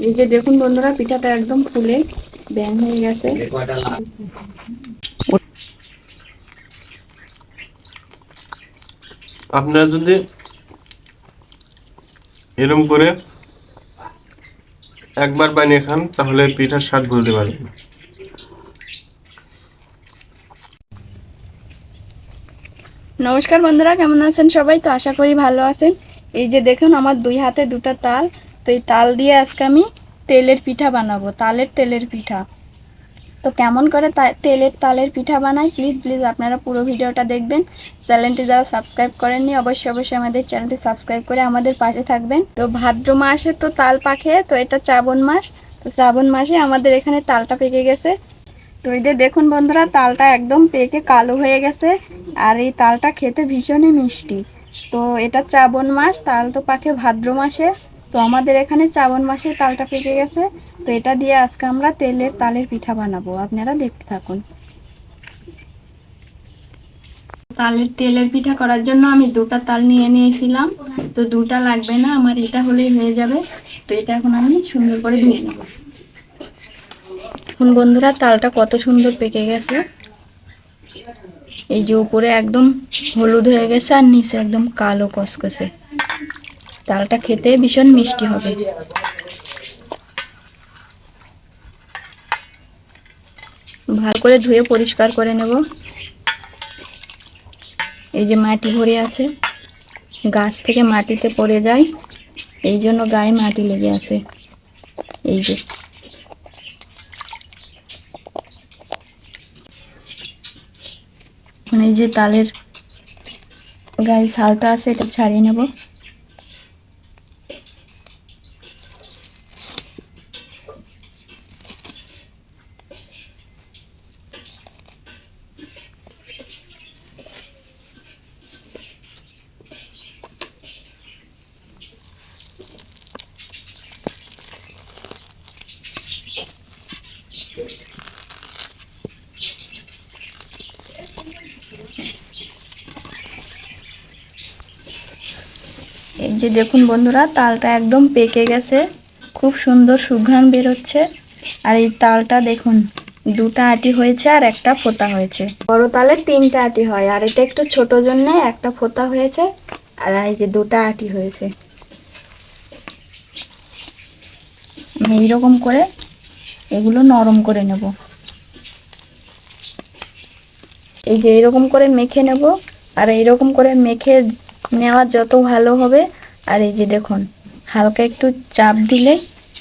এই যে দেখুন বন্ধুরা, পিঠাটা একদম ফুলে ব্যাং হয়ে গেছে। আপনারা যদি এরকম করে একবার বানিয়ে খান তাহলে পিঠার স্বাদ বলতে পারবেন। নমস্কার বন্ধুরা, কেমন আছেন সবাই? তো আশা করি ভালো আছেন। এই যে দেখুন আমার দুই হাতে দুটো তাল, তো এই তাল দিয়ে আজকে আমি তেলের পিঠা বানাবো, তেলের পিঠা। তো কেমন করে তালের পিঠা বানাই, প্লিজ প্লিজ আপনারা পুরো ভিডিওটা দেখবেন। চ্যানেলটি যারা সাবস্ক্রাইব করেননি অবশ্যই অবশ্যই আমাদের চ্যানেলটি সাবস্ক্রাইব করে আমাদের পাশে থাকবেন। তো ভাদ্র মাসে তো তাল পাকে, তো এটা শ্রাবণ মাস। তো শ্রাবণ মাসে আমাদের এখানে তালটা পেকে গেছে। তো এই যে দেখুন বন্ধুরা, তালটা একদম পেকে কালো হয়ে গেছে। আর এই তালটা খেতে ভীষণই মিষ্টি। তো এটা শ্রাবণ মাস, তাল তো পাকে ভাদ্র মাসে। তো আমাদের এখানে শ্রাবণ মাসে তালটা পেকে গেছে। তো এটা দিয়ে আজকে আমরা তালের পিঠা বানাবো, আপনারা দেখতে থাকুন। তেলের পিঠা করার জন্য আমি দুটো তাল নিয়ে নিয়েছিলাম। তো দুটা লাগবে না, আমার এটা হলেই হয়ে যাবে। তো এটা এখন আমি সুন্দর করে ধুয়ে নেব। এখন বন্ধুরা, তালটা কত সুন্দর পেকে গেছে। এই যে উপরে একদম হলুদ হয়ে গেছে আর নিচে একদম কালো কসকসে। তালটা খেতে ভীষণ মিষ্টি হবে। ভালো করে ধুয়ে পরিষ্কার করে নেব। এই যে মাটি ভরে আছে, গাছ থেকে মাটিতে পড়ে যায়, এই জন্য গায়ে মাটি লেগে আছে। এই যে এই যে তালের গায়ে ছালটা আছে, এটা ছাড়িয়ে নেব। এই যে দেখুন বন্ধুরা, তালটা একদম পেকে গেছে, খুব সুন্দর সুঘ্রাণ বেরোচ্ছে। আর এই তালটা দেখুন, দুটা আটি হয়েছে আর একটা ফোঁতা হয়েছে। বড় তালে তিনটা আটি হয়, আর এটা একটু ছোট জন্য একটা ফোঁতা হয়েছে। আর এই যে দুটা আটি হয়েছে। এইরকম করে এগুলো নরম করে নেব। এই যে এরকম করে মেখে নেব। আর এইরকম করে মেখে নেওয়া যত ভালো হবে। আর এই যে দেখুন, হালকা একটু চাপ দিলে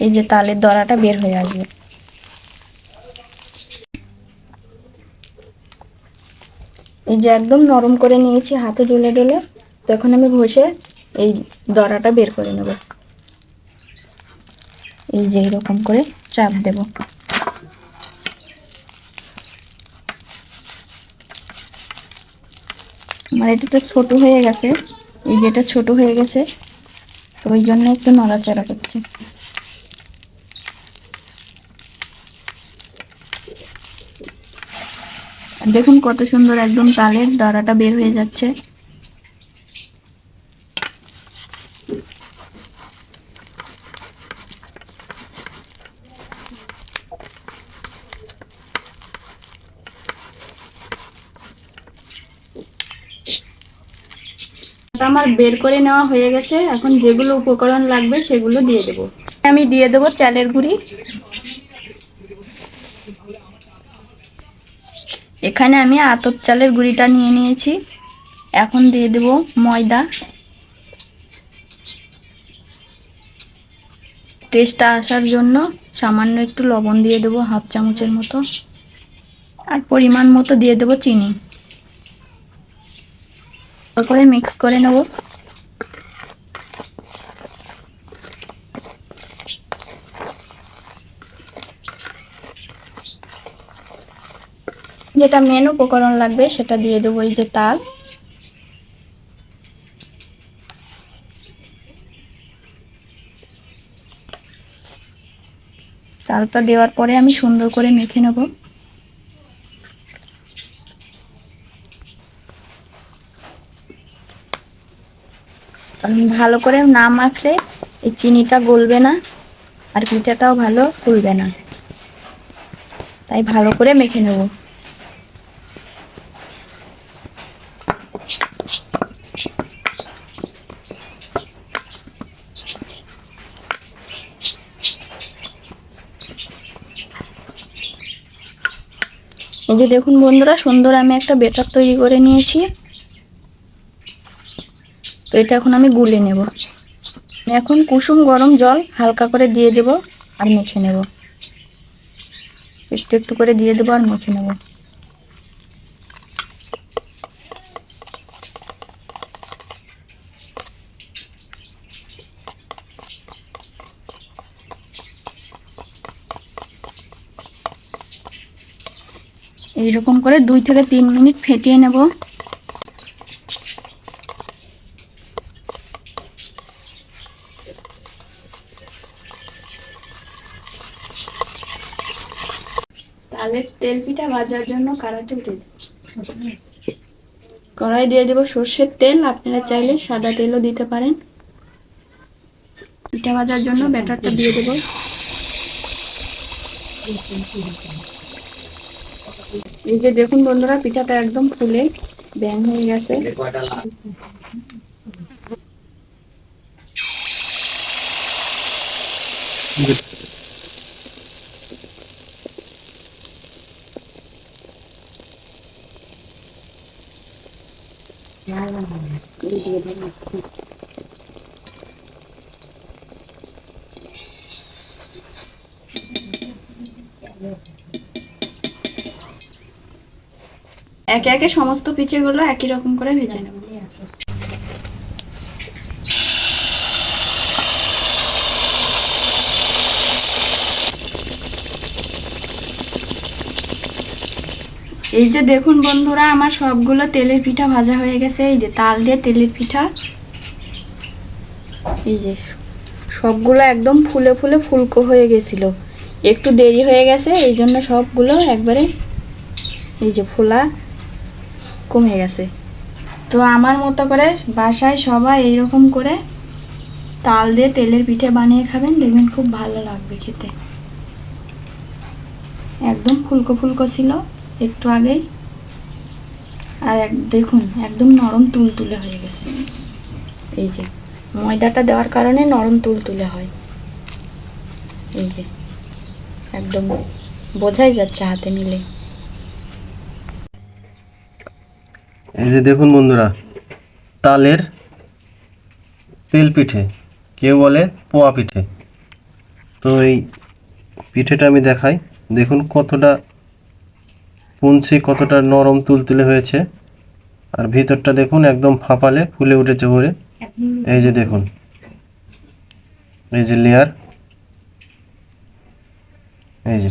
এই যে তালের দড়াটা বের হয়ে আসবে। এই যে একদম নরম করে নিয়েছি হাতে ডলে ডলে। তো এখন আমি ঘষে এই দড়াটা বের করে নেব। এই যে এরকম করে চাপ দেব। আমার এটা ছোট হয়ে গেছে, এই যেটা ছোট হয়ে গেছে, তো ওই জন্য একটু নড়াচড়া করছে। দেখুন কত সুন্দর একদম তালের দড়াটা বের হয়ে যাচ্ছে। আমার বের করে নেওয়া হয়ে গেছে। এখন যেগুলো উপকরণ লাগবে সেগুলো দিয়ে দেব। আমি দিয়ে দেব চালের গুঁড়ি। এখানে আমি আতপ চালের গুঁড়িটা নিয়ে নিয়েছি। এখন দিয়ে দেব ময়দা। টেস্টটা আসার জন্য সামান্য একটু লবণ দিয়ে দেবো, হাফ চামচের মতো। আর পরিমাণ মতো দিয়ে দেবো চিনি। তারপরে মিক্স করে নেব। যেটা মেন উপকরণ লাগবে সেটা দিয়ে দেবো, এই যে তাল। তালটা দেওয়ার পরে আমি সুন্দর করে মেখে নেব। ভালো করে না মাখলে এই চিনিটা গলবে না আর পিঠাটাও ভালো ফুলবে না, তাই ভালো করে মেখে নেব। এই যে দেখুন বন্ধুরা, সুন্দর আমি একটা বেটার তৈরি করে নিয়েছি। তো এটা এখন আমি গুলে নেব। এখন কুসুম গরম জল হালকা করে দিয়ে দেব আর মেখে নেব। একটু একটু করে দিয়ে দেবো আর মেখে নেব। এইরকম করে 2 থেকে 3 মিনিট ফেটিয়ে নেব। তালের তেল পিঠা ভাজার জন্য কড়াইতে উঠে কড়াই দিয়ে দেবো সর্ষের তেল, আপনারা চাইলে সাদা তেলও দিতে পারেন। পিঠা ভাজার জন্য ব্যাটারটা দিয়ে দেবো। এই যে দেখুন বন্ধুরা, পিঠাটা একদম ফুলে ব্যাং হয়ে গেছে। একে একে সমস্ত পিঠেগুলো একই রকম করে ভেজে নেব। এই যে দেখুন বন্ধুরা, আমার সবগুলো তেলের পিঠা ভাজা হয়ে গেছে। এই যে তাল দিয়ে তেলের পিঠা, এই যে সবগুলো একদম ফুলে ফুলে ফুলকো হয়ে গেছিল। একটু দেরি হয়ে গেছে, এই জন্য সবগুলো একবারে এই যে ফোলা কমে গেছে। তো আমার মতো করে বাসায় সবাই এইরকম করে তাল দিয়ে তেলের পিঠে বানিয়ে খাবেন, দেখবেন খুব ভালো লাগবে খেতে। একদম ফুলকো ফুলকো ছিল একটু আগেই, আর দেখুন একদম নরম তুলতুলে হয়ে গেছে। এই যে ময়দাটা দেওয়ার কারণে নরম তুলতুলে হয়। এই যে একদম বোঝাই যাচ্ছে হাতে নিলে। এই যে দেখুন বন্ধুরা, তালের তেল পিঠে, কেউ বলে পোয়া পিঠে। তো এই পিঠেটা আমি দেখাই, দেখুন কতটা পুঞ্ছি, কতটা নরম তুলতুলে হয়েছে। আর ভিতরটা দেখুন একদম ফাঁপালে ফুলে উঠেছে ভরে। এই যে দেখুন, এই যে লেয়ার, এই যে।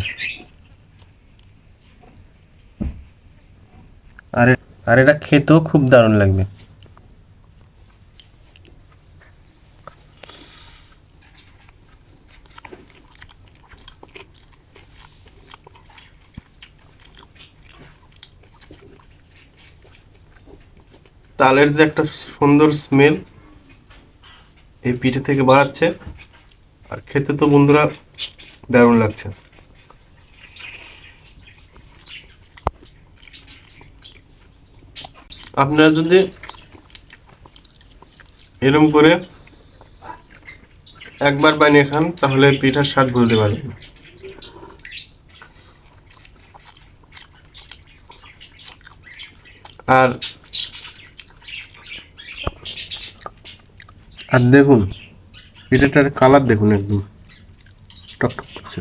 আর এটা খেতেও খুব দারুণ লাগবে। তালের যে একটা সুন্দর স্মেল এই পিঠে থেকে বাড়াচ্ছে, আর খেতে তো বন্ধুরা দারুণ লাগছে। আপনারা যদি এরকম করে একবার বানিয়ে খান, তাহলে পিঠার স্বাদ ভুলতে পারবেন। আর আর দেখুন পিঠাটার কালার দেখুন, একদম টকটক করছে।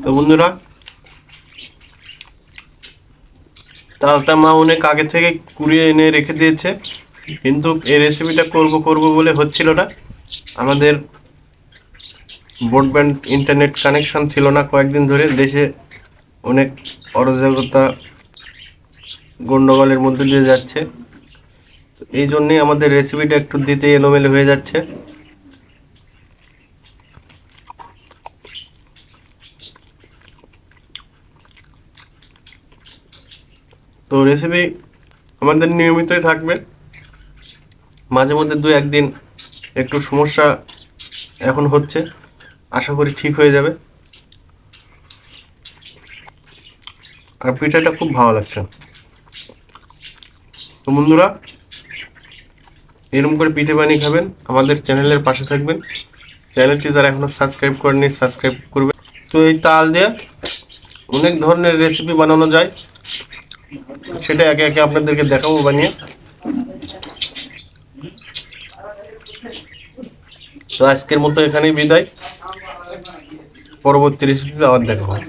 তো বন্ধুরা, তালটা মা অনেক আগে থেকে কুড়িয়ে এনে রেখে দিয়েছে, কিন্তু এই রেসিপিটা করব বলে হচ্ছিল না। আমাদের ব্রডব্যান্ড ইন্টারনেট কানেকশন ছিল না কয়েকদিন ধরে। দেশে অনেক অরাজকতা গন্ডগোলের মধ্যে দিয়ে যাচ্ছে, এই জন্যেই আমাদের রেসিপিটা একটু দিতে এলোমেলো হয়ে যাচ্ছে। তো রেসিপি আমাদের নিয়মিতই থাকবে, মাঝে মধ্যে 2-1 দিন একটু সমস্যা এখন হচ্ছে, আশা করি ঠিক হয়ে যাবে। আর পিঠাটা খুব ভালো লাগছে। তো বন্ধুরা, এরকম করে পিঠে বানিয়ে খাবেন, আমাদের চ্যানেলের পাশে থাকবেন। চ্যানেলটি যারা এখনো সাবস্ক্রাইব করেনি সাবস্ক্রাইব করবেন। তো এই তাল দিয়ে অনেক ধরনের রেসিপি বানানো যায়, সেটা একে একে আপনাদেরকে দেখাবো বানিয়ে। তো আজকের মতো এখানেই বিদায়, পরবর্তী রেসিপিতে আবার দেখা হবে।